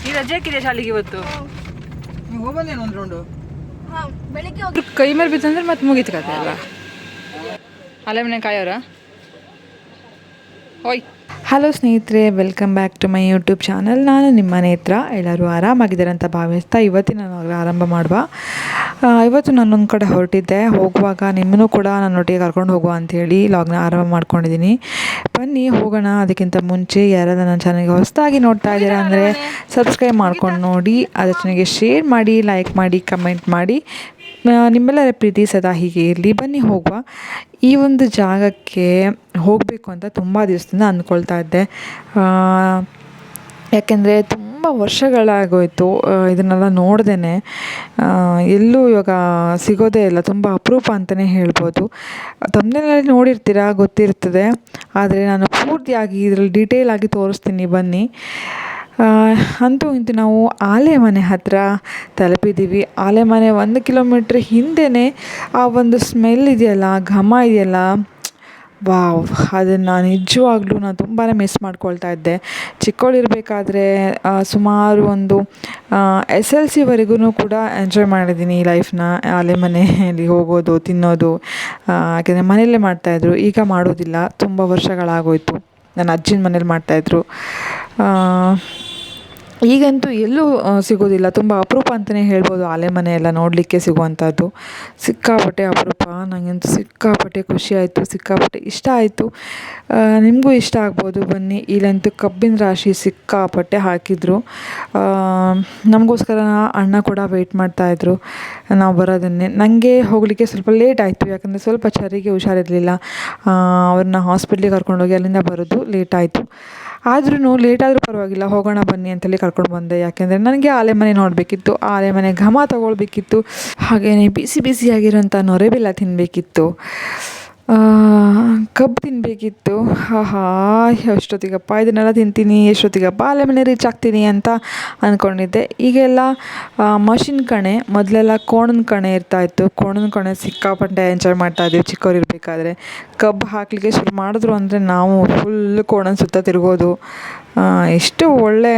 ಈ ರಜೆ ಹಾಕಿದೆ ಶಾಲೆಗೆ ಇವತ್ತು ಹೋಗಲ್ಲೇನು ಒಂದು ರೌಂಡು ಬೆಳಿಗ್ಗೆ ಕೈ ಮೇಲೆ ಬಿತ್ತಂದ್ರೆ ಮತ್ತೆ ಮುಗೀತು ಕತೆ ಅಲ್ಲ. ಅಲ್ಲೇ ಮನೆ ಕಾಯೋರ ಹೋಯ್. ಹಲೋ ಸ್ನೇಹಿತರೆ, welcome back to my YouTube channel. ನಾನು ನಿಮ್ಮ ನೇತ್ರ. ಎಲ್ಲರೂ ಆರಾಮಾಗಿದ್ದಾರೆ ಅಂತ ಭಾವಿಸ್ತಾ ಇವತ್ತಿನ ಆರಂಭ ಮಾಡುವ. ಇವತ್ತು ನಾನೊಂದು ಕಡೆ ಹೊರಟಿದ್ದೆ. ಹೋಗುವಾಗ ನಿಮ್ಮನ್ನು ಕೂಡ ನನ್ನೊಟ್ಟಿಗೆ ಕರ್ಕೊಂಡು ಹೋಗುವ ಅಂಥೇಳಿ ಲಾಗ್ನ ಆರಂಭ ಮಾಡ್ಕೊಂಡಿದ್ದೀನಿ. ಬನ್ನಿ ಹೋಗೋಣ. ಅದಕ್ಕಿಂತ ಮುಂಚೆ ಯಾರಾದ್ರೂ ನನ್ನ ಚಾನಲ್ಗೆ ಹೊಸದಾಗಿ ನೋಡ್ತಾ ಇದ್ದೀರಾ ಅಂದರೆ ಸಬ್ಸ್ಕ್ರೈಬ್ ಮಾಡ್ಕೊಂಡು ನೋಡಿ, ಅದರ ಜೊತೆಗೆ ಶೇರ್ ಮಾಡಿ, ಲೈಕ್ ಮಾಡಿ, ಕಮೆಂಟ್ ಮಾಡಿ. ನಿಮ್ಮೆಲ್ಲರ ಪ್ರೀತಿ ಸದಾ ಹೀಗೆ ಇರಲಿ. ಬನ್ನಿ ಹೋಗುವ. ಈ ಒಂದು ಜಾಗಕ್ಕೆ ಹೋಗಬೇಕು ಅಂತ ತುಂಬ ದಿವಸದಿಂದ ಅಂದ್ಕೊಳ್ತಾ ಇದ್ದೆ. ಯಾಕೆಂದರೆ ತುಂಬ ವರ್ಷಗಳಾಗೋಯಿತು ಇದನ್ನೆಲ್ಲ ನೋಡ್ದೇ. ಎಲ್ಲೂ ಇವಾಗ ಸಿಗೋದೇ ಇಲ್ಲ, ತುಂಬ ಅಪರೂಪ ಅಂತಲೇ ಹೇಳ್ಬೋದು. ತಮ್ಮನೇಲಿ ನೋಡಿರ್ತೀರ, ಗೊತ್ತಿರ್ತದೆ. ಆದರೆ ನಾನು ಪೂರ್ತಿಯಾಗಿ ಇದರಲ್ಲಿ ಡೀಟೇಲಾಗಿ ತೋರಿಸ್ತೀನಿ ಬನ್ನಿ. ಅಂತೂ ಇಂತೂ ನಾವು ಆಲೆಮನೆ ಹತ್ತಿರ ತಲುಪಿದ್ದೀವಿ. ಆಲೆಮನೆ 1 ಕಿಲೋಮೀಟ್ರ್ ಹಿಂದೆಯೇ ಆ ಒಂದು ಸ್ಮೆಲ್ ಇದೆಯಲ್ಲ, ಘಮ ಇದೆಯಲ್ಲ, ವಾವ್! ಅದನ್ನು ನಿಜವಾಗ್ಲೂ ನಾನು ತುಂಬಾ ಮಿಸ್ ಮಾಡ್ಕೊಳ್ತಾ ಇದ್ದೆ. ಚಿಕ್ಕವಳಿರಬೇಕಾದ್ರೆ ಸುಮಾರು ಒಂದು SLCವರೆಗೂ ಕೂಡ ಎಂಜಾಯ್ ಮಾಡಿದ್ದೀನಿ ಈ ಲೈಫ್ನ. ಆಲೆಮನೆಯಲ್ಲಿ ಹೋಗೋದು, ತಿನ್ನೋದು, ಯಾಕೆಂದರೆ ಮನೆಯಲ್ಲೇ ಮಾಡ್ತಾಯಿದ್ರು. ಈಗ ಮಾಡೋದಿಲ್ಲ, ತುಂಬ ವರ್ಷಗಳಾಗೋಯಿತು. ನನ್ನ ಅಜ್ಜಿನ ಮನೇಲಿ ಮಾಡ್ತಾಯಿದ್ರು. ಈಗಂತೂ ಎಲ್ಲೂ ಸಿಗೋದಿಲ್ಲ, ತುಂಬ ಅಪರೂಪ ಅಂತಲೇ ಹೇಳ್ಬೋದು. ಆಲೆಮನೆ ಎಲ್ಲ ನೋಡಲಿಕ್ಕೆ ಸಿಗುವಂಥದ್ದು ಸಿಕ್ಕಾಪಟ್ಟೆ ಅಪರೂಪ. ನನಗಂತೂ ಸಿಕ್ಕಾಪಟ್ಟೆ ಖುಷಿ ಆಯಿತು, ಸಿಕ್ಕಾಪಟ್ಟೆ ಇಷ್ಟ ಆಯಿತು. ನಿಮಗೂ ಇಷ್ಟ ಆಗ್ಬೋದು. ಬನ್ನಿ. ಇಲ್ಲಂತೂ ಕಬ್ಬಿನ ರಾಶಿ ಸಿಕ್ಕಾಪಟ್ಟೆ ಹಾಕಿದ್ರು. ನಮಗೋಸ್ಕರ ಅಣ್ಣ ಕೂಡ ವೆಯ್ಟ್ ಮಾಡ್ತಾಯಿದ್ರು ನಾವು ಬರೋದನ್ನೇ. ನನಗೆ ಹೋಗಲಿಕ್ಕೆ ಸ್ವಲ್ಪ ಲೇಟ್ ಆಯಿತು, ಯಾಕಂದರೆ ಸ್ವಲ್ಪ ಚರಿಗೆ ಹುಷಾರಿರಲಿಲ್ಲ. ಅವ್ರನ್ನ ಹಾಸ್ಪಿಟ್ಲಿಗೆ ಕರ್ಕೊಂಡೋಗಿ ಅಲ್ಲಿಂದ ಬರೋದು ಲೇಟ್ ಆಯಿತು. ಆದ್ರೂ ಲೇಟಾದರೂ ಪರವಾಗಿಲ್ಲ, ಹೋಗೋಣ ಬನ್ನಿ ಅಂತೇಳಿ ಕರ್ಕೊಂಡು ಬಂದೆ. ಯಾಕೆಂದರೆ ನನಗೆ ಆಲೆಮನೆ ನೋಡಬೇಕಿತ್ತು, ಆಲೆಮನೆ ಘಮ ತೊಗೊಳ್ಬೇಕಿತ್ತು, ಹಾಗೆಯೇ ಬಿಸಿ ಬಿಸಿಯಾಗಿರೋಂಥ ನೊರೆಬೆಲ್ಲ ತಿನ್ನಬೇಕಿತ್ತು, ಕಬ್ಬು ತಿನ್ನಬೇಕಿತ್ತು. ಎಷ್ಟೊತ್ತಿಗಪ್ಪ ಇದನ್ನೆಲ್ಲ ತಿಂತೀನಿ, ಎಷ್ಟೊತ್ತಿಗಪ್ಪ ಆಲೆಮನೆ ರೀಚ್ ಆಗ್ತೀನಿ ಅಂತ ಅಂದ್ಕೊಂಡಿದ್ದೆ. ಈಗೆಲ್ಲ ಮಷಿನ್ ಕಣೆ, ಮೊದಲೆಲ್ಲ ಕೋಣನ ಕಣೆ ಇರ್ತಾಯಿತ್ತು. ಕೋಣನ ಕಣೆ ಸಿಕ್ಕಾಪಟ್ಟೆ ಎಂಜಾಯ್ ಮಾಡ್ತಾಯಿದ್ದೀವಿ ಚಿಕ್ಕವರಿರಬೇಕಾದ್ರೆ. ಕಬ್ಬು ಹಾಕಲಿಕ್ಕೆ ಶುರು ಮಾಡಿದ್ರು ಅಂದರೆ ನಾವು ಫುಲ್ ಕೋಣನ ಸುತ್ತ ತಿರುಗೋದು. ಎಷ್ಟು ಒಳ್ಳೆ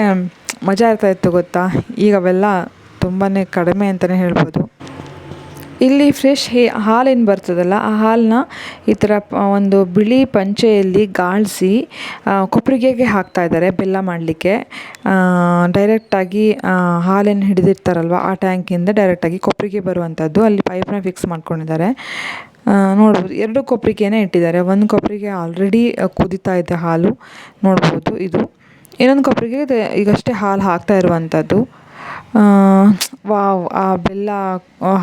ಮಜಾ ಇರ್ತಾಯಿತ್ತು ಗೊತ್ತಾ. ಈಗ ಅವೆಲ್ಲ ತುಂಬಾ ಕಡಿಮೆ ಅಂತಲೇ ಹೇಳ್ಬೋದು. ಇಲ್ಲಿ ಫ್ರೆಶ್ ಹಾಲೇನು ಬರ್ತದಲ್ಲ, ಆ ಹಾಲನ್ನ ಈ ಥರ ಒಂದು ಬಿಳಿ ಪಂಚೆಯಲ್ಲಿ ಗಾಳಿಸಿ ಕೊಪ್ಪರಿಗೆಗೆ ಹಾಕ್ತಾಯಿದ್ದಾರೆ ಬೆಲ್ಲ ಮಾಡಲಿಕ್ಕೆ. ಡೈರೆಕ್ಟಾಗಿ ಹಾಲೇನು ಹಿಡಿದಿರ್ತಾರಲ್ವ ಆ ಟ್ಯಾಂಕಿಂದ ಡೈರೆಕ್ಟಾಗಿ ಕೊಪ್ಪರಿಗೆ ಬರುವಂಥದ್ದು. ಅಲ್ಲಿ ಪೈಪ್ನ ಫಿಕ್ಸ್ ಮಾಡ್ಕೊಂಡಿದ್ದಾರೆ. ನೋಡ್ಬೋದು, 2 ಕೊಪ್ಪರಿಗೆನೇ ಇಟ್ಟಿದ್ದಾರೆ. ಒಂದು ಕೊಪ್ಪರಿಗೆ ಆಲ್ರೆಡಿ ಕುದೀತಾ ಇದೆ ಹಾಲು, ನೋಡ್ಬೋದು. ಇದು ಇನ್ನೊಂದು ಕೊಪ್ಪರಿಗೆ ಈಗಷ್ಟೇ ಹಾಲು ಹಾಕ್ತಾ ಇರುವಂಥದ್ದು. ವಾವ್! ಆ ಬೆಲ್ಲ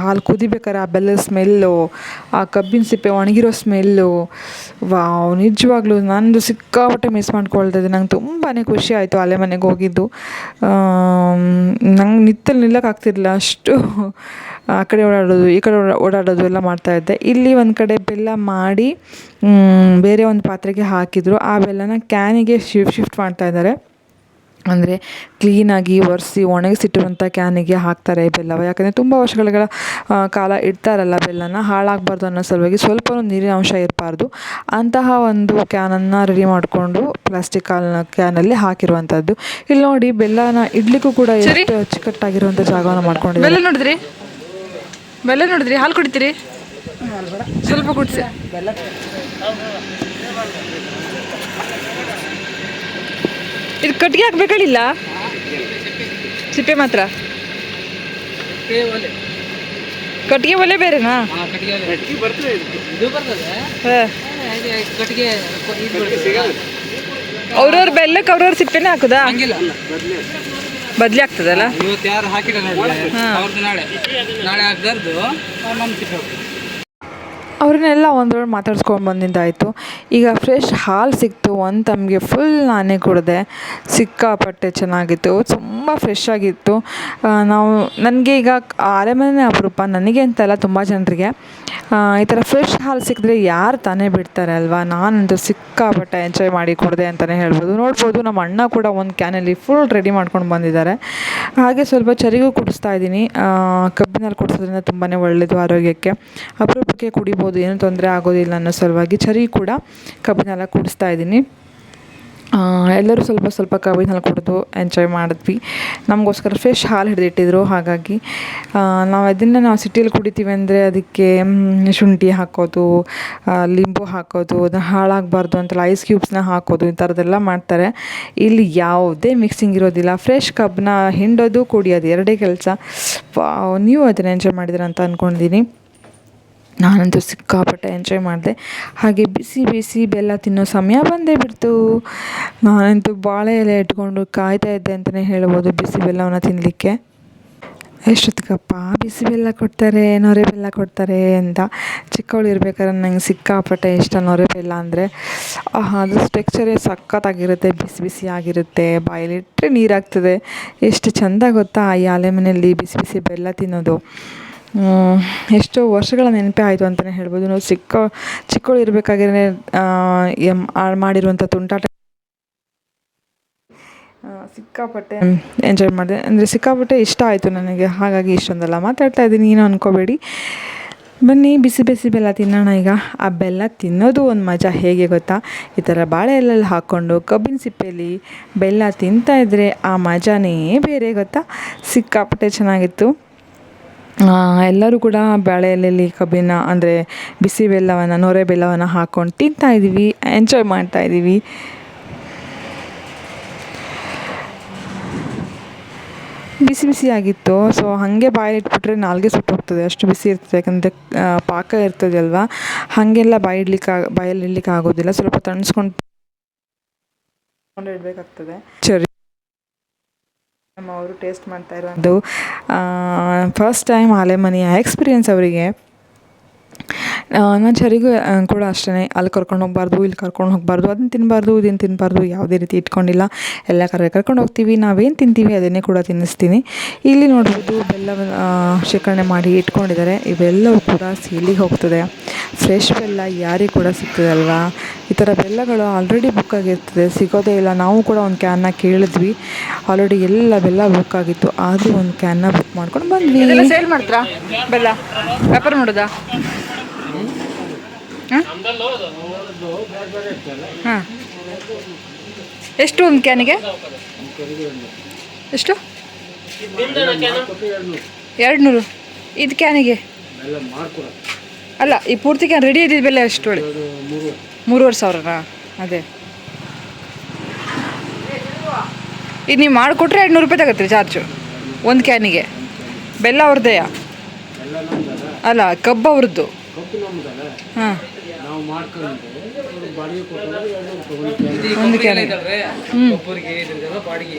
ಹಾಲು ಕುದಿಬೇಕಾದ್ರೆ ಆ ಬೆಲ್ಲದ ಸ್ಮೆಲ್ಲು, ಆ ಕಬ್ಬಿನ ಸಿಪ್ಪೆ ಒಣಗಿರೋ ಸ್ಮೆಲ್ಲು, ವಾವ್! ನಿಜವಾಗ್ಲೂ ನಂದು ಸಿಕ್ಕಾಪಟ್ಟೆ ಮಿಸ್ ಮಾಡ್ಕೊಳ್ತಾ ಇದ್ದೆ. ನಂಗೆ ತುಂಬಾ ಖುಷಿ ಆಯಿತು ಆಲೆಮನೆಗೆ ಹೋಗಿದ್ದು. ನಂಗೆ ನಿಲ್ಲಕ್ಕಾಗ್ತಿರ್ಲಿಲ್ಲ, ಅಷ್ಟು ಆ ಕಡೆ ಓಡಾಡೋದು, ಈ ಕಡೆ ಓಡಾಡೋದು ಎಲ್ಲ ಮಾಡ್ತಾಯಿದ್ದೆ. ಇಲ್ಲಿ ಒಂದು ಕಡೆ ಬೆಲ್ಲ ಮಾಡಿ ಬೇರೆ ಒಂದು ಪಾತ್ರೆಗೆ ಹಾಕಿದರು. ಆ ಬೆಲ್ಲನ ಕ್ಯಾನಿಗೆ ಶಿಫ್ಟ್ ಮಾಡ್ತಾಯಿದ್ದಾರೆ. ಅಂದರೆ ಕ್ಲೀನಾಗಿ ಒರೆಸಿ ಒಣಗಿಸಿಟ್ಟಿರುವಂಥ ಕ್ಯಾನಿಗೆ ಹಾಕ್ತಾರೆ ಬೆಲ್ಲವ. ಯಾಕಂದರೆ ತುಂಬ ವರ್ಷಗಳ ಕಾಲ ಇಡ್ತಾರಲ್ಲ ಬೆಲ್ಲನ, ಹಾಳಾಗಬಾರ್ದು ಅನ್ನೋ ಸಲುವಾಗಿ ಸ್ವಲ್ಪ ನೀರಿನ ಅಂಶ ಇರಬಾರ್ದು. ಅಂತಹ ಒಂದು ಕ್ಯಾನನ್ನು ರೆಡಿ ಮಾಡಿಕೊಂಡು ಪ್ಲಾಸ್ಟಿಕ್ ಕ್ಯಾನಲ್ಲಿ ಹಾಕಿರುವಂಥದ್ದು. ಇಲ್ಲಿ ನೋಡಿ, ಬೆಲ್ಲನ ಇಡ್ಲಿಕ್ಕೂ ಕೂಡ ಎಷ್ಟು ಅಚ್ಚುಕಟ್ಟಾಗಿರುವಂಥ ಜಾಗವನ್ನು ಮಾಡ್ಕೊಂಡಿದ್ದಾರೆ. ಬೆಲ್ಲ ನೋಡಿದ್ರಿ, ಹಾಲು ಕುಡಿತೀರಿ? ಸ್ವಲ್ಪ ಕುಡಿಸಿ. ಇದು ಕಟ್ಟಿಗೆ ಹಾಕ್ಬೇಕಳಿಲ್ಲ, ಸಿಪ್ಪೆ ಮಾತ್ರ. ಕಟ್ಟಿಗೆ ಒಲೆ ಬೇರೆನಾ? ಅವ್ರವ್ರ ಬೆಲ್ಲಕ್ಕೆ ಅವ್ರವ್ರ ಸಿಪ್ಪೆನೇ ಹಾಕುದಾ? ಬದ್ಲಿ ಆಗ್ತದಲ್ಲ. ಅವ್ರನ್ನೆಲ್ಲ ಒಂದೊಳ್ಳೆ ಮಾತಾಡ್ಸ್ಕೊಂಡು ಬಂದಿದ್ದಾಯಿತು. ಈಗ ಫ್ರೆಶ್ ಹಾಲು ಸಿಕ್ತು. ಒಂದು ತಮಗೆ ಫುಲ್ ನಾನೇ ಕುಡಿದೆ. ಸಿಕ್ಕಾಪಟ್ಟೆ ಚೆನ್ನಾಗಿತ್ತು, ತುಂಬ ಫ್ರೆಶ್ ಆಗಿತ್ತು. ನನಗೆ ಈಗ ಆಲೆಮನೆ ಅಪರೂಪ, ನನಗೆ ಅಂತಲ್ಲ, ತುಂಬ ಜನರಿಗೆ ಈ ಥರ ಫ್ರೆಶ್ ಹಾಲು ಸಿಕ್ಕಿದ್ರೆ ಯಾರು ತಾನೇ ಬಿಡ್ತಾರೆ ಅಲ್ವಾ. ನಾನಂತೂ ಸಿಕ್ಕಾಪಟ್ಟೆ ಎಂಜಾಯ್ ಮಾಡಿ ಕುಡಿದೆ ಅಂತಲೇ ಹೇಳ್ಬೋದು. ನೋಡ್ಬೋದು, ನಮ್ಮ ಅಣ್ಣ ಕೂಡ ಒಂದು ಕ್ಯಾನಲ್ಲಿ ಫುಲ್ ರೆಡಿ ಮಾಡ್ಕೊಂಡು ಬಂದಿದ್ದಾರೆ. ಹಾಗೆ ಸ್ವಲ್ಪ ಚರಿಗೂ ಕುಡಿಸ್ತಾ ಇದ್ದೀನಿ. ಕಬ್ಬಿನಲ್ಲಿ ಕುಡಿಸೋದ್ರಿಂದ ತುಂಬಾ ಒಳ್ಳೆಯದು ಆರೋಗ್ಯಕ್ಕೆ. ಅಪರೂಪಕ್ಕೆ ಕುಡಿಬೋದು, ಏನೂ ತೊಂದರೆ ಆಗೋದಿಲ್ಲ ಅನ್ನೋ ಸಲುವಾಗಿ ಚರಿ ಕೂಡ ಕಬ್ಬಿನೆಲ್ಲ ಕುಡಿಸ್ತಾ ಇದ್ದೀನಿ. ಎಲ್ಲರೂ ಸ್ವಲ್ಪ ಸ್ವಲ್ಪ ಕಬ್ಬಿನ ಹಾಲು ಕುಡಿದು ಎಂಜಾಯ್ ಮಾಡಿದ್ವಿ. ನಮಗೋಸ್ಕರ ಫ್ರೆಶ್ ಹಾಲು ಹಿಡಿದಿಟ್ಟಿದ್ರು. ಹಾಗಾಗಿ ನಾವು ಸಿಟಿಯಲ್ಲಿ ಕುಡಿತೀವಿ ಅಂದರೆ ಅದಕ್ಕೆ ಶುಂಠಿ ಹಾಕೋದು, ಲಿಂಬು ಹಾಕೋದು, ಅದು ಹಾಳಾಗಬಾರ್ದು ಅಂತೆಲ್ಲ ಐಸ್ ಕ್ಯೂಬ್ಸ್ನ ಹಾಕೋದು, ಈ ಥರದ್ದೆಲ್ಲ ಮಾಡ್ತಾರೆ. ಇಲ್ಲಿ ಯಾವುದೇ ಮಿಕ್ಸಿಂಗ್ ಇರೋದಿಲ್ಲ. ಫ್ರೆಶ್ ಕಬ್ಬನ್ನ ಹಿಂಡೋದು, ಕುಡಿಯೋದು ಎರಡೇ ಕೆಲಸ. ನೀವು ಅದನ್ನು ಎಂಜಾಯ್ ಮಾಡಿದ್ದೀರ ಅಂತ ಅಂದ್ಕೊಂಡಿದ್ದೀನಿ. ನಾನಂತೂ ಸಿಕ್ಕಾಪಟ್ಟೆ ಎಂಜಾಯ್ ಮಾಡಿದೆ. ಹಾಗೆ ಬಿಸಿ ಬಿಸಿ ಬೆಲ್ಲ ತಿನ್ನೋ ಸಮಯ ಬಂದೇ ಬಿಡ್ತು. ನಾನಂತೂ ಬಾಳೆ ಎಲೆ ಇಟ್ಕೊಂಡು ಕಾಯ್ತಾ ಇದ್ದೆ ಅಂತಲೇ ಹೇಳ್ಬೋದು ಬಿಸಿ ಬೆಲ್ಲವನ್ನು ತಿನ್ನಲಿಕ್ಕೆ. ಎಷ್ಟೊತ್ತಿಗಪ್ಪ ಬಿಸಿ ಬೆಲ್ಲ ಕೊಡ್ತಾರೆ, ನೊರೆ ಬೆಲ್ಲ ಕೊಡ್ತಾರೆ ಅಂತ. ಚಿಕ್ಕವಳು ಇರ್ಬೇಕಾದ್ರೆ ನಂಗೆ ಸಿಕ್ಕಾಪಟ್ಟೆ ಇಷ್ಟ ನೊರೆ ಬೆಲ್ಲ ಅಂದರೆ. ಅದು ಟೆಕ್ಸ್ಚರೇ ಸಖತ್ತಾಗಿರುತ್ತೆ, ಬಿಸಿ ಬಿಸಿ ಆಗಿರುತ್ತೆ, ಬಾಯಲ್ಲಿಟ್ಟರೆ ನೀರಾಗ್ತದೆ. ಎಷ್ಟು ಚೆಂದ ಗೊತ್ತಾ ಈ ಆಲೆ ಮನೆಯಲ್ಲಿ ಬಿಸಿ ಬಿಸಿ ಬೆಲ್ಲ ತಿನ್ನೋದು. ಎಷ್ಟೋ ವರ್ಷಗಳ ನೆನಪೇ ಆಯಿತು ಅಂತಲೇ ಹೇಳ್ಬೋದು. ನಾವು ಚಿಕ್ಕವಳು ಇರಬೇಕಾದ್ರೆ ಮಾಡಿರುವಂಥ ತುಂಟಾಟ ಸಿಕ್ಕಾಪಟ್ಟೆ ಎಂಜಾಯ್ ಮಾಡಿದೆ. ಅಂದರೆ ಸಿಕ್ಕಾಪಟ್ಟೆ ಇಷ್ಟ ಆಯಿತು ನನಗೆ. ಹಾಗಾಗಿ ಇಷ್ಟೊಂದೆಲ್ಲ ಮಾತಾಡ್ತಾ ಇದ್ದೀನಿ, ಏನೂ ಅಂದ್ಕೋಬೇಡಿ. ಬನ್ನಿ ಬಿಸಿ ಬಿಸಿ ಬೆಲ್ಲ ತಿನ್ನೋಣ ಈಗ. ಆ ಬೆಲ್ಲ ತಿನ್ನೋದು ಒಂದು ಮಜಾ ಹೇಗೆ ಗೊತ್ತಾ? ಈ ಥರ ಬಾಳೆ ಎಲೆಯಲ್ಲಿ ಹಾಕ್ಕೊಂಡು ಕಬ್ಬಿನ ಸಿಪ್ಪೆಯಲ್ಲಿ ಬೆಲ್ಲ ತಿಂತಾಯಿದ್ರೆ ಆ ಮಜಾನೇ ಬೇರೆ ಗೊತ್ತಾ. ಸಿಕ್ಕಾಪಟ್ಟೆ ಚೆನ್ನಾಗಿತ್ತು. ಎಲ್ಲರೂ ಕೂಡ ಬಾಳೆ ಎಲೆಯಲ್ಲಿ ಕಬ್ಬಿನ ಅಂದರೆ ಬಿಸಿ ಬೆಲ್ಲವನ್ನು, ನೊರೆ ಬೆಲ್ಲವನ್ನು ಹಾಕ್ಕೊಂಡು ತಿಂತಾಯಿದ್ದೀವಿ, ಎಂಜಾಯ್ ಮಾಡ್ತಾಯಿದ್ದೀವಿ. ಬಿಸಿ ಬಿಸಿಯಾಗಿತ್ತು. ಸೊ ಹಾಗೆ ಬಾಯಿಲಿಟ್ಬಿಟ್ರೆ ನಾಲ್ಗೆ ಸುಟ್ಟೋಗ್ತದೆ, ಅಷ್ಟು ಬಿಸಿ ಇರ್ತದೆ. ಯಾಕಂದರೆ ಪಾಕ ಇರ್ತದೆ ಅಲ್ವಾ, ಹಾಗೆಲ್ಲ ಬಾಯಲ್ಲಿ ಇಡ್ಲಿಕ್ಕೆ ಆಗೋದಿಲ್ಲ. ಸ್ವಲ್ಪ ತಣಿಸ್ಕೊಂಡು ಇಡಬೇಕಾಗ್ತದೆ. ಸರಿ, ಅವರು ಟೇಸ್ಟ್ ಮಾಡ್ತಾ ಇರೋದು ಫಸ್ಟ್ ಟೈಮ್ ಆಲೆ ಮನೆಯ ಎಕ್ಸ್ಪೀರಿಯೆನ್ಸ್ ಅವರಿಗೆ. ನಾನು ಚರಿಗೂ ಕೂಡ ಅಷ್ಟೇ, ಅಲ್ಲಿ ಕರ್ಕೊಂಡು ಹೋಗಬಾರ್ದು, ಇಲ್ಲಿ ಕರ್ಕೊಂಡು ಹೋಗಬಾರ್ದು, ಅದನ್ನು ತಿನ್ನಬಾರ್ದು, ಇದನ್ನು ತಿನ್ನಬಾರ್ದು, ಯಾವುದೇ ರೀತಿ ಇಟ್ಕೊಂಡಿಲ್ಲ. ಎಲ್ಲ ಕರ್ಕೊಂಡು ಹೋಗ್ತೀವಿ, ನಾವೇನು ತಿಂತೀವಿ ಅದನ್ನೇ ಕೂಡ ತಿನ್ನಿಸ್ತೀನಿ. ಇಲ್ಲಿ ನೋಡ್ಬೋದು ಬೆಲ್ಲ ಶೇಖರಣೆ ಮಾಡಿ ಇಟ್ಕೊಂಡಿದ್ದಾರೆ. ಇವೆಲ್ಲವೂ ಕೂಡ ಸೇಲಿಗೆ ಹೋಗ್ತದೆ. ಫ್ರೆಶ್ ಬೆಲ್ಲ ಯಾರಿಗೆ ಕೂಡ ಸಿಗ್ತದೆ ಅಲ್ವಾ. ಈ ಥರ ಬೆಲ್ಲಗಳು ಆಲ್ರೆಡಿ ಬುಕ್ ಆಗಿರ್ತದೆ, ಸಿಗೋದೇ ಇಲ್ಲ. ನಾವು ಕೂಡ ಒಂದು ಕ್ಯಾನ್ನ ಕೇಳಿದ್ವಿ, ಆಲ್ರೆಡಿ ಎಲ್ಲ ಬೆಲ್ಲ ಬುಕ್ ಆಗಿತ್ತು. ಆದರೂ ಒಂದು ಕ್ಯಾನ್ನ ಬುಕ್ ಮಾಡ್ಕೊಂಡು ಬಂದ್ವಿ. ಸೇಲ್ ಮಾಡ್ತೀರಾ ಬೆಲ್ಲ? ವ್ಯಾಪಾರ ಮಾಡೋದಾ? ಹಾಂ, ಎಷ್ಟು ಒಂದು ಕ್ಯಾನಿಗೆ? ಎಷ್ಟು? 200. ಇದು ಕ್ಯಾನಿಗೆ ಅಲ್ಲ, ಈ ಪೂರ್ತಿ ಕ್ಯಾನ್ ರೆಡಿ ಇದ್ದಿದ್ದು ಬೆಲೆ ಎಷ್ಟು ಹೇಳಿ? 3,500. ಅದೇ ಇದು ನೀವು ಮಾಡಿಕೊಟ್ರೆ 200 ರೂಪಾಯಿ ತಗೋತೀರಿ ಚಾರ್ಜು ಒಂದು ಕ್ಯಾನಿಗೆ. ಬೆಲ್ಲ ಅವ್ರದ್ದೇ ಅಲ್ಲ, ಕಬ್ಬು ಅವ್ರದ್ದು. ಹಾಂ, ಒಂದು ಕ್ಯಾನಿಗೆ.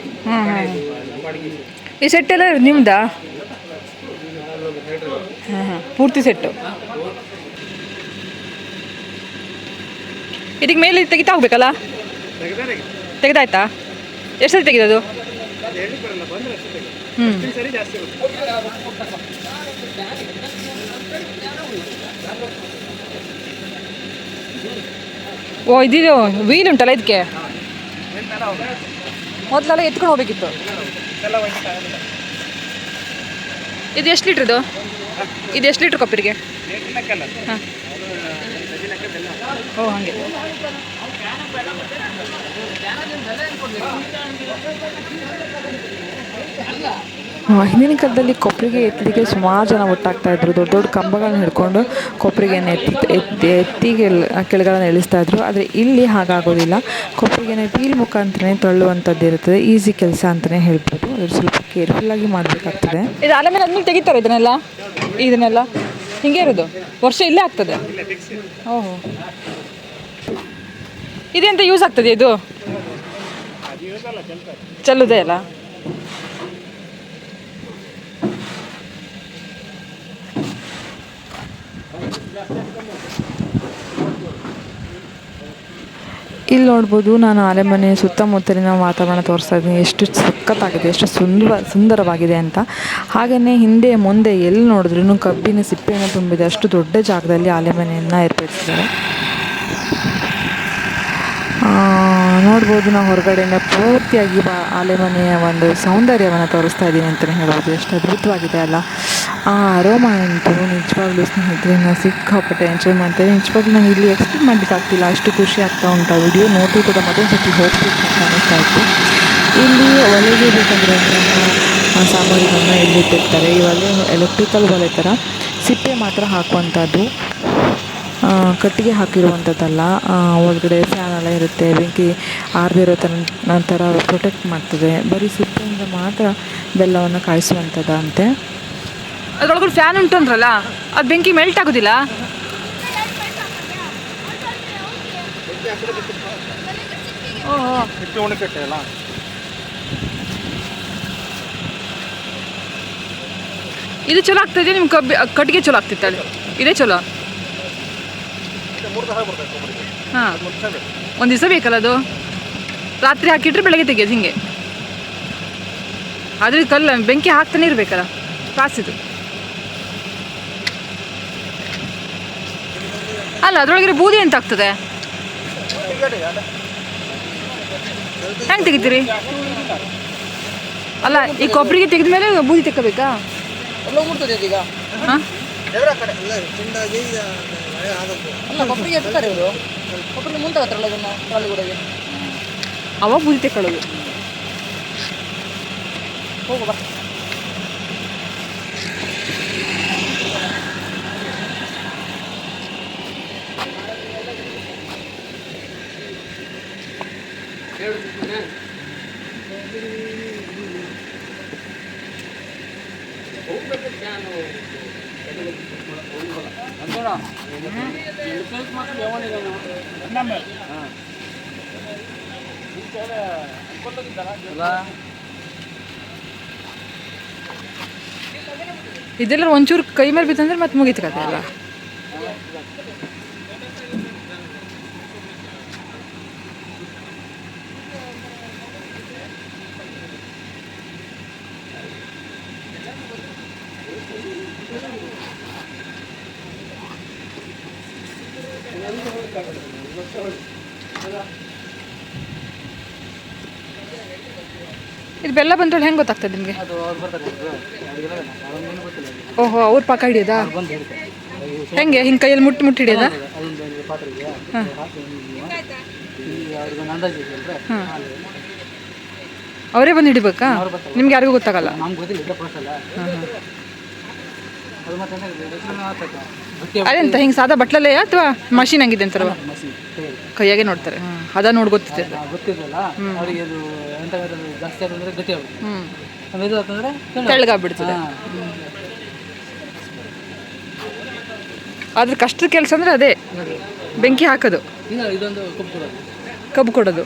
ಈ ಸೆಟ್ ಎಲ್ಲ ನಿಮ್ದಾ? ಹಾಂ, ಪೂರ್ತಿ ಸೆಟ್ಟು. ಇದಕ್ಕೆ ಮೇಲೆ ತೆಗಿತಾ ಹೋಗ್ಬೇಕಲ್ಲ? ತೆಗೆದಾಯ್ತಾ? ಎಷ್ಟು ಸರಿ ತೆಗೆದದು? ಓ, ಇದಿದು ವೀಲ್ ಉಂಟಲ್ಲ ಇದಕ್ಕೆ? ಮೊದಲೆಲ್ಲ ಎತ್ಕೊಂಡು ಹೋಗ್ಬೇಕಿತ್ತು. ಇದು ಎಷ್ಟು ಲೀಟ್ರದು? ಇದು ಎಷ್ಟು ಲೀಟ್ರ್ ಕಪ್ಪಿರಿಗೆ? ಹಾಂ, ಓ ಹಾಗೆ. ಹಿಂದಿನ ಕಾಲದಲ್ಲಿ ಕೊಪ್ಪರಿಗೆ ಎತ್ತಲಿಕ್ಕೆ ಸುಮಾರು ಜನ ಒಟ್ಟಾಗ್ತಾಯಿದ್ರು. ದೊಡ್ಡ ದೊಡ್ಡ ಕಂಬಗಳನ್ನ ಹಿಡ್ಕೊಂಡು ಕೊಪ್ಪರಿಗೆನ ಎತ್ತಿ ಕೆಳಗಳನ್ನು ಇಳಿಸ್ತಾಯಿದ್ರು. ಆದರೆ ಇಲ್ಲಿ ಹಾಗಾಗೋದಿಲ್ಲ. ಕೊಪ್ಪರಿಗೆನ ವೀಲ್ ಮುಖಾಂತರನೇ ತಳ್ಳುವಂಥದ್ದು ಇರ್ತದೆ. ಈಸಿ ಕೆಲಸ ಅಂತಲೇ ಹೇಳ್ಬೋದು. ಅದ್ರ ಸ್ವಲ್ಪ ಕೇರ್ಫುಲ್ಲಾಗಿ ಮಾಡಬೇಕಾಗ್ತದೆ. ಇದು ಆಲೆ ಮೇಲೆ ಆದ್ಮೇಲೆ ತೆಗಿತಾರೆ ಇದನ್ನೆಲ್ಲ ಹಿಂಗೆ ಇರೋದು? ವರ್ಷ ಇಲ್ಲೇ ಆಗ್ತದೆ? ಓಹೋ, ಇದೆಂತ ಯೂಸ್ ಆಗ್ತದೆ? ಇದು ಚೆಲ್ಲುದೇ ಅಲ್ಲ? ಇಲ್ಲಿ ನೋಡ್ಬೋದು, ನಾನು ಆಲೆಮನೆ ಸುತ್ತಮುತ್ತಲಿನ ವಾತಾವರಣ ತೋರಿಸ್ತಾ ಇದ್ದೀನಿ. ಎಷ್ಟು ಸಖತ್ತಾಗಿದೆ, ಎಷ್ಟು ಸುಂದರವಾಗಿದೆ ಅಂತ. ಹಾಗೆಯೇ ಹಿಂದೆ ಮುಂದೆ ಎಲ್ಲಿ ನೋಡಿದ್ರೂ ಕಬ್ಬಿನ ಸಿಪ್ಪೆಯನ್ನು ತುಂಬಿದೆ. ಅಷ್ಟು ದೊಡ್ಡ ಜಾಗದಲ್ಲಿ ಆಲೆಮನೆಯನ್ನು ಏರ್ಪಡಿಸಿದ್ದಾರೆ. ನೋಡ್ಬೋದು, ನಾವು ಹೊರಗಡೆಯಿಂದ ಪೂರ್ತಿಯಾಗಿ ಆಲೆಮನೆಯ ಒಂದು ಸೌಂದರ್ಯವನ್ನು ತೋರಿಸ್ತಾ ಇದ್ದೀನಿ ಅಂತಲೇ ಹೇಳ್ಬೋದು. ಎಷ್ಟು ಅದ್ಭುತವಾಗಿದೆ ಅಲ್ಲ. ಆ ಅರೋಮಾ ಅಂತೂ ನಿಜವಾಗ್ಲೂ ಸ್ನೇಹಿತರೆ ಸಿಕ್ಕಾಪಟ್ಟೆ ಎಂಜಾಯ್ ಮಾಡ್ತೇವೆ. ನಿಜವಾಗ್ಲೂ ನಂಗೆ ಇಲ್ಲಿ ಎಕ್ಸ್ಪ್ಲೇನ್ ಮಾಡಲಿಕ್ಕಾಗ್ತಿಲ್ಲ, ಅಷ್ಟು ಖುಷಿ ಆಗ್ತಾ ಉಂಟು. ಆ ವಿಡಿಯೋ ನೋಡ್ರಿ ಕೂಡ ಮತ್ತೊಂದು ಸರ್ತಿ ಹೋಗ್ಬೇಕು ಅಂತ ಅನ್ನಿಸ್ತಾ ಇತ್ತು. ಇಲ್ಲಿ ಒಲೆಗೆ ಬೇಕಂದರೆ ಸಾಮಗ್ರಿಗಳನ್ನ ಇಲ್ಲಿಟ್ಟಿರ್ತಾರೆ. ಈ ಒಲೆ ಎಲೆಕ್ಟ್ರಿಕಲ್ ಒಲೆ ಥರ ಸಿಪ್ಪೆ ಮಾತ್ರ ಹಾಕುವಂಥದ್ದು, ಕಟ್ಟಿಗೆ ಹಾಕಿರುವಂಥದ್ದಲ್ಲ. ಒಳಗಡೆ ಫ್ಯಾನ್ ಎಲ್ಲ ಇರುತ್ತೆ, ಬೆಂಕಿ ಆರದಿರೋ ಥರ ಪ್ರೊಟೆಕ್ಟ್ ಮಾಡ್ತದೆ. ಬರೀ ಸಿಪ್ಪೆಯಿಂದ ಮಾತ್ರ ಬೆಲ್ಲವನ್ನು ಕಾಯಿಸುವಂಥದ್ದಂತೆ. ಅದ್ರೊಳಗಡೆ ಫ್ಯಾನ್ ಉಂಟು ಅಂದ್ರಲ್ಲ, ಅದು ಬೆಂಕಿ ಮೆಲ್ಟ್ ಆಗೋದಿಲ್ಲ? ಇದು ಚಲೋ ಆಗ್ತದೆ. ನಿಮ್ಮ ಕಟ್ಟಿಗೆ ಚಲೋ ಆಗ್ತಿತ್ತಲ್ಲಿ, ಇದೇ ಚಲೋ. ಹಾಂ, ಒಂದು ದಿವಸ ಬೇಕಲ್ಲ ಅದು. ರಾತ್ರಿ ಹಾಕಿಟ್ರೆ ಬೆಳಗ್ಗೆ ತೆಗಿಯೋದು ಹಿಂಗೆ. ಆದರೆ ಕಲ್ಲ ಬೆಂಕಿ ಹಾಕ್ತಾನೆ ಇರಬೇಕಲ್ಲ, ಪ್ರಾಸಿದು ಅಲ್ಲ. ಅದರೊಳಗೆ ಬೂದಿ ಅಂತ ಆಗ್ತದೆ. ಹೆಂಗೆ ತೆಗಿತೀರಿ? ಅಲ್ಲ, ಈ ಕೊಬ್ಬರಿಗೆ ತೆಗೆದ ಮೇಲೆ ಬೂದಿ ತೆಕ್ಕಬೇಕಾ? ಹಾಂ, ಅವಾಗ ಬೂದಿ ತೆಕ್ಕೊಳ್ಳೋದು. ಹೋಗುವ ಇದೆಲ್ಲ ಒಂಚೂರು ಕೈ ಮೇಲೆ ಬಿತ್ತಂದ್ರೆ ಮತ್ತೆ ಮುಗೀತು ಕತೆ ಅಲ್ಲ. ಇದು ಬೆಲ್ಲ ಬಂದೋಳು ಹೆಂಗೆ ಗೊತ್ತಾಗ್ತದೆ ನಿಮಗೆ? ಓಹೋ, ಅವ್ರ ಪಾಕ ಹಿಡಿಯೋದಾ? ಹೆಂಗೆ ಹಿಂಗೆ ಕೈಯಲ್ಲಿ ಮುಟ್ಟಿ ಹಿಡಿಯೋದಾ? ಹಾಂ, ಅವರೇ ಬಂದು ಹಿಡಿಬೇಕಾ? ನಿಮ್ಗೆ ಯಾರಿಗೂ ಗೊತ್ತಾಗಲ್ಲ? ಅದೆಂತ ಹಿಂಗೆ ಸಾದಾ ಬಟ್ಲಲ್ಲೇ ಅಥವಾ ಮಷೀನ್ ಹಂಗಿದೆ ಅಂತಾರವ? ಕೈಯಾಗೆ ನೋಡ್ತಾರೆ. ಅದ ನೋಡಿ ಗೊತ್ತಿದೆ. ತೆಳ್ಳಗಾಗ್ಬಿಡ್ತದೆ. ಅದ್ರ ಕಷ್ಟದ ಕೆಲಸ ಅಂದರೆ ಅದೇ ಬೆಂಕಿ ಹಾಕೋದು, ಕಬ್ಬು ಕೊಡೋದು.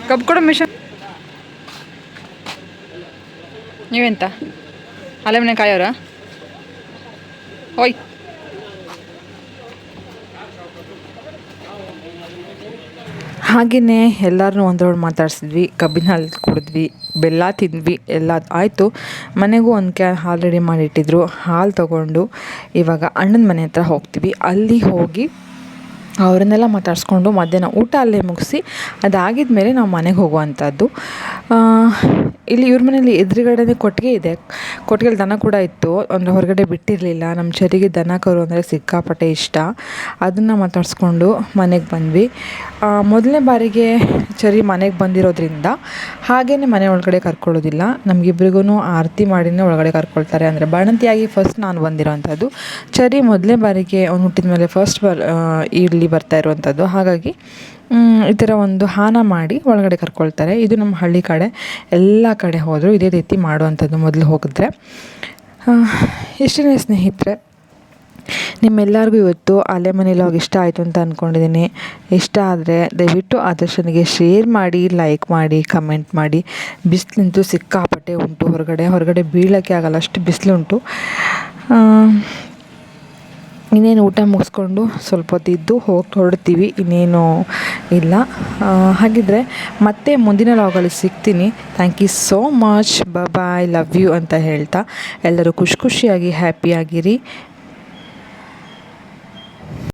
ಕಬ್ಬು ಕೊಡೋ ಮಿಷನ್. ನೀವೆಂತ ಅಲೆ ಮನೆ ಕಾಯೋರ? ಓಯ್, ಹಾಗೆಯೇ ಎಲ್ಲರನ್ನೂ ಒಂದರೊಳಗೆ ಮಾತಾಡಿಸಿದ್ವಿ, ಕಬ್ಬಿನ ಹಾಲು ಕುಡಿದ್ವಿ, ಬೆಲ್ಲ ತಿಂದ್ವಿ, ಎಲ್ಲ ಆಯಿತು. ಮನೆಗೂ ಒಂದು ಕ್ಯಾನ್ ಹಾಲು ರೆಡಿ ಮಾಡಿಟ್ಟಿದ್ರು. ಹಾಲು ತೊಗೊಂಡು ಇವಾಗ ಅಣ್ಣನ ಮನೆ ಹತ್ರ ಹೋಗ್ತೀವಿ. ಅಲ್ಲಿ ಹೋಗಿ ಅವರನ್ನೆಲ್ಲ ಮಾತಾಡಿಸ್ಕೊಂಡು ಮಧ್ಯಾಹ್ನ ಊಟ ಅಲ್ಲೇ ಮುಗಿಸಿ ಅದಾಗಿದ ಮೇಲೆ ನಾವು ಮನೆಗೆ ಹೋಗುವಂಥದ್ದು. ಇಲ್ಲಿ ಇವ್ರ ಮನೇಲಿ ಎದುರುಗಡೆನೇ ಕೊಟ್ಟಿಗೆ ಇದೆ. ಕೊಟ್ಟಿಗೆಲಿ ದನ ಕೂಡ ಇತ್ತು, ಅಂದರೆ ಹೊರಗಡೆ ಬಿಟ್ಟಿರಲಿಲ್ಲ. ನಮ್ಮ ಚರಿಗೆ ದನ ಕರು ಅಂದರೆ ಸಿಕ್ಕಾಪಟ್ಟೆ ಇಷ್ಟ. ಅದನ್ನು ಮಾತಾಡಿಸ್ಕೊಂಡು ಮನೆಗೆ ಬಂದ್ವಿ. ಮೊದಲನೇ ಬಾರಿಗೆ ಚರಿ ಮನೆಗೆ ಬಂದಿರೋದ್ರಿಂದ ಹಾಗೇ ಮನೆ ಒಳಗಡೆ ಕರ್ಕೊಳ್ಳೋದಿಲ್ಲ. ನಮಗಿಬ್ರಿಗೂ ಆರತಿ ಮಾಡಿನೇ ಒಳಗಡೆ ಕರ್ಕೊಳ್ತಾರೆ. ಅಂದರೆ ಬಾಣಂತಿಯಾಗಿ ಫಸ್ಟ್ ನಾನು ಬಂದಿರೋವಂಥದ್ದು. ಚರಿ ಮೊದಲನೇ ಬಾರಿಗೆ ಅವ್ನು ಹುಟ್ಟಿದ ಮೇಲೆ ಫಸ್ಟ್ ಇಲ್ಲಿ ಬರ್ತಾ ಇರುವಂಥದ್ದು. ಹಾಗಾಗಿ ಈ ಥರ ಒಂದು ಹಾನ ಮಾಡಿ ಒಳಗಡೆ ಕರ್ಕೊಳ್ತಾರೆ. ಇದು ನಮ್ಮ ಹಳ್ಳಿ ಕಡೆ, ಎಲ್ಲ ಕಡೆ ಹೋದರೂ ಇದೇ ರೀತಿ ಮಾಡುವಂಥದ್ದು ಮೊದಲು ಹೋಗಿದ್ರೆ. ಇಷ್ಟೇ ಸ್ನೇಹಿತರೆ, ನಿಮ್ಮೆಲ್ಲರಿಗೂ ಇವತ್ತು ಅಲೆ ಮನೆ ಲಾಗ್ ಇಷ್ಟ ಆಯಿತು ಅಂತ ಅಂದ್ಕೊಂಡಿದ್ದೀನಿ. ಇಷ್ಟ ಆದರೆ ದಯವಿಟ್ಟು ಆದರ್ಶನಿಗೆ ಶೇರ್ ಮಾಡಿ, ಲೈಕ್ ಮಾಡಿ, ಕಮೆಂಟ್ ಮಾಡಿ. ಬಿಸಿಲಂತೂ ಸಿಕ್ಕಾಪಟ್ಟೆ ಉಂಟು. ಹೊರಗಡೆ ಬೀಳೋಕ್ಕೆ ಆಗಲ್ಲ, ಅಷ್ಟು ಬಿಸಿಲುಂಟು. ಇನ್ನೇನು ಊಟ ಮುಗಿಸ್ಕೊಂಡು ಸ್ವಲ್ಪ ಹೊತ್ತಿದ್ದು ಹೊರಡ್ತೀವಿ, ಇನ್ನೇನು ಇಲ್ಲ. ಹಾಗಿದ್ದರೆ ಮತ್ತೆ ಮುಂದಿನ ಲಾಗಲ್ಲಿ ಸಿಗ್ತೀನಿ. Thank you so much. Bye, love you ಅಂತ ಹೇಳ್ತಾ ಎಲ್ಲರೂ ಖುಷಿಯಾಗಿ ಹ್ಯಾಪಿಯಾಗಿರಿ.